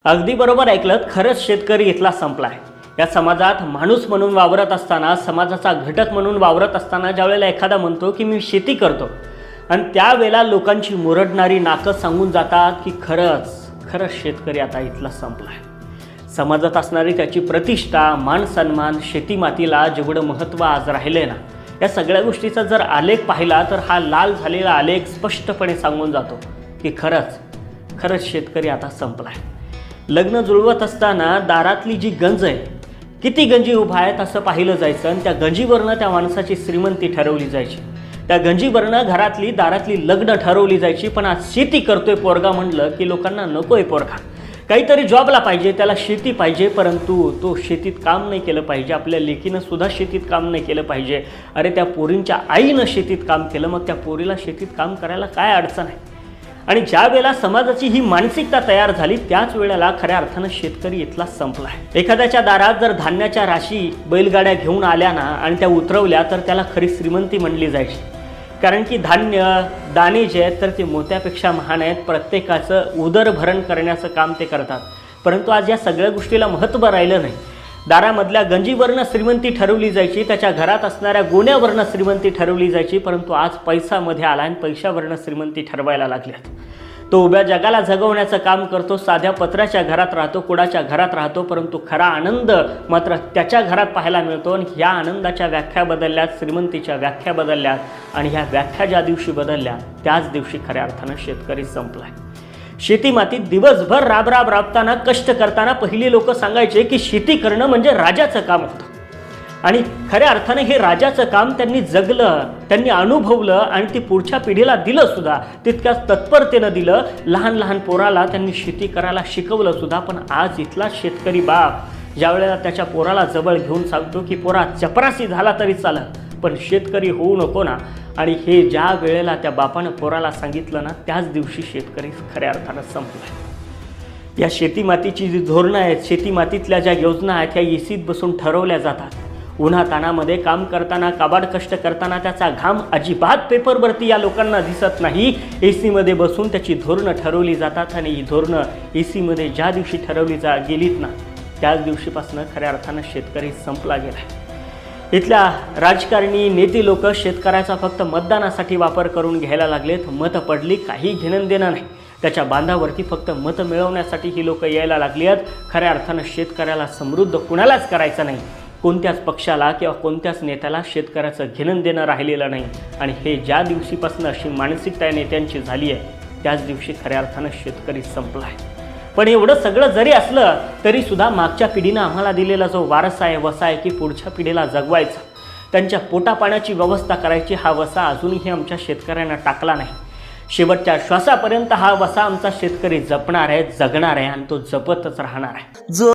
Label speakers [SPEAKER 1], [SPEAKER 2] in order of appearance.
[SPEAKER 1] अगदी बरोबर ऐकलत. खरंच शेतकरी इथला संपलाय. या समाजात माणूस म्हणून वावरत असताना, समाजाचा घटक म्हणून वावरत असताना ज्यावेळेला एखादा म्हणतो की मी शेती करतो आणि त्यावेळेला लोकांची मुरडणारी नाकं सांगून जातात की खरंच शेतकरी आता इथला संपलाय. समाजात असणारी त्याची प्रतिष्ठा, मान सन्मान, शेतीमातीला जेवढं महत्त्व आज राहिले ना, या सगळ्या गोष्टीचा जर आलेख पाहिला तर हा लाल झालेला आलेख स्पष्टपणे सांगून जातो की खरंच शेतकरी आता संपलाय. लग्न जुळवत असताना दारातली जी गंज आहे, किती गंजी उभा आहेत असं पाहिलं जायचं आणि त्या गंजीवरनं त्या माणसाची श्रीमंती ठरवली जायची. त्या गंजीवरनं दारातली लग्न ठरवली जायची. पण आज शेती करतोय पोरगा म्हटलं की लोकांना नकोय पोरगा, काहीतरी जॉबला पाहिजे, त्याला शेती पाहिजे, परंतु तो शेतीत काम नाही केलं पाहिजे. आपल्या लेकीनं सुद्धा शेतीत काम नाही केलं पाहिजे. अरे त्या पोरींच्या आईनं शेतीत काम केलं, मग त्या पोरीला शेतीत काम करायला काय अडचण आहे? आणि ज्या वेळेला समाजाची ही मानसिकता तयार झाली त्याच वेळेला खऱ्या अर्थानं शेतकरी इथला संपला आहे. एखाद्याच्या दारात जर धान्याच्या राशी बैलगाड्या घेऊन आल्या ना आणि त्या उतरवल्या तर त्याला खरी श्रीमंती म्हणली जायची. कारण की धान्य दाणे जे आहेत तर ते मोत्यापेक्षा महान आहेत. प्रत्येकाचं उदरभरण करण्याचं काम ते करतात. परंतु आज या सगळ्या गोष्टीला महत्त्व राहिलं नाही. दारामधल्या गंजीवरनं श्रीमंती ठरवली जायची, त्याच्या घरात असणाऱ्या गोण्यावरनं श्रीमंती ठरवली जायची. परंतु आज पैसामध्ये आला आणि पैशावरनं श्रीमंती ठरवायला लागल्यात. तो उभ्या जगाला जगवण्याचं काम करतो. साध्या पत्र्याच्या घरात राहतो, कुडाच्या घरात राहतो, परंतु खरा आनंद मात्र त्याच्या घरात पाहायला मिळतो. आणि ह्या आनंदाच्या व्याख्या बदलल्यात, श्रीमंतीच्या व्याख्या बदलल्यात आणि ह्या व्याख्या ज्या दिवशी बदलल्या त्याच दिवशी खऱ्या अर्थानं शेतकरी संपलाय. शेती मातीत दिवसभर राबताना, कष्ट करताना पहिली लोक सांगायचे की शेती करणं म्हणजे राजाचं काम होतं. आणि खऱ्या अर्थाने हे राजाचं काम त्यांनी जगलं, त्यांनी अनुभवलं आणि ती पुढच्या पिढीला दिलं सुद्धा. तितक्याच तत्परतेनं दिलं. लहान पोराला त्यांनी शेती करायला शिकवलं सुद्धा. पण आज इथला शेतकरी बाप ज्या वेळेला त्याच्या पोराला जवळ घेऊन सांगतो की पोरा चपरासी झाला तरी चालत, पण शेतकरी होऊ नको ना. आणि हे ज्या वेळेला त्या बापानं पोराला सांगितलं ना त्याच दिवशी शेतकरी खऱ्या अर्थानं संपला. या शेतीमातीची जी धोरणं आहेत, शेतीमातीतल्या ज्या योजना आहेत ह्या एसीत बसून ठरवल्या जातात. उन्हातानामध्ये काम करताना, काबाड कष्ट करताना त्याचा घाम अजिबात पेपरवरती या लोकांना दिसत नाही. एसीमध्ये बसून त्याची धोरणं ठरवली जातात आणि ही धोरणं एसीमध्ये ज्या दिवशी ठरवली गेलीत ना त्याच दिवशीपासून खऱ्या अर्थानं शेतकरी संपला गेला. इथल्या राजकारणी नेते लोक शेतकऱ्याचा फक्त मतदानासाठी वापर करून घ्यायला लागलेत. मतं पडली काही घेणं देणं नाही. त्याच्या बांधावरती फक्त मतं मिळवण्यासाठी ही लोक यायला लागली आहेत. खऱ्या अर्थानं शेतकऱ्याला समृद्ध कुणालाच करायचं नाही. कोणत्याच पक्षाला किंवा कोणत्याच नेत्याला शेतकऱ्याचं घेणं देणं राहिलेलं नाही. आणि हे ज्या दिवशीपासून अशी मानसिकता नेत्यांची झाली आहे त्याच दिवशी खऱ्या अर्थानं शेतकरी संपला आहे. पण एवढं सगळं जरी असलं तरी सुद्धा मागच्या पिढीनं आम्हाला दिलेला जो वारसा आहे, वसा आहे की पुढच्या पिढीला जगवायचं, त्यांच्या पोटापाण्याची व्यवस्था करायची, हा वसा अजूनही आमच्या शेतकऱ्यांना टाकला नाही. शेवटच्या श्वासापर्यंत हा वसा आमचा शेतकरी जपणार आहे, जगणार आहे आणि तो जपतच राहणार आहे.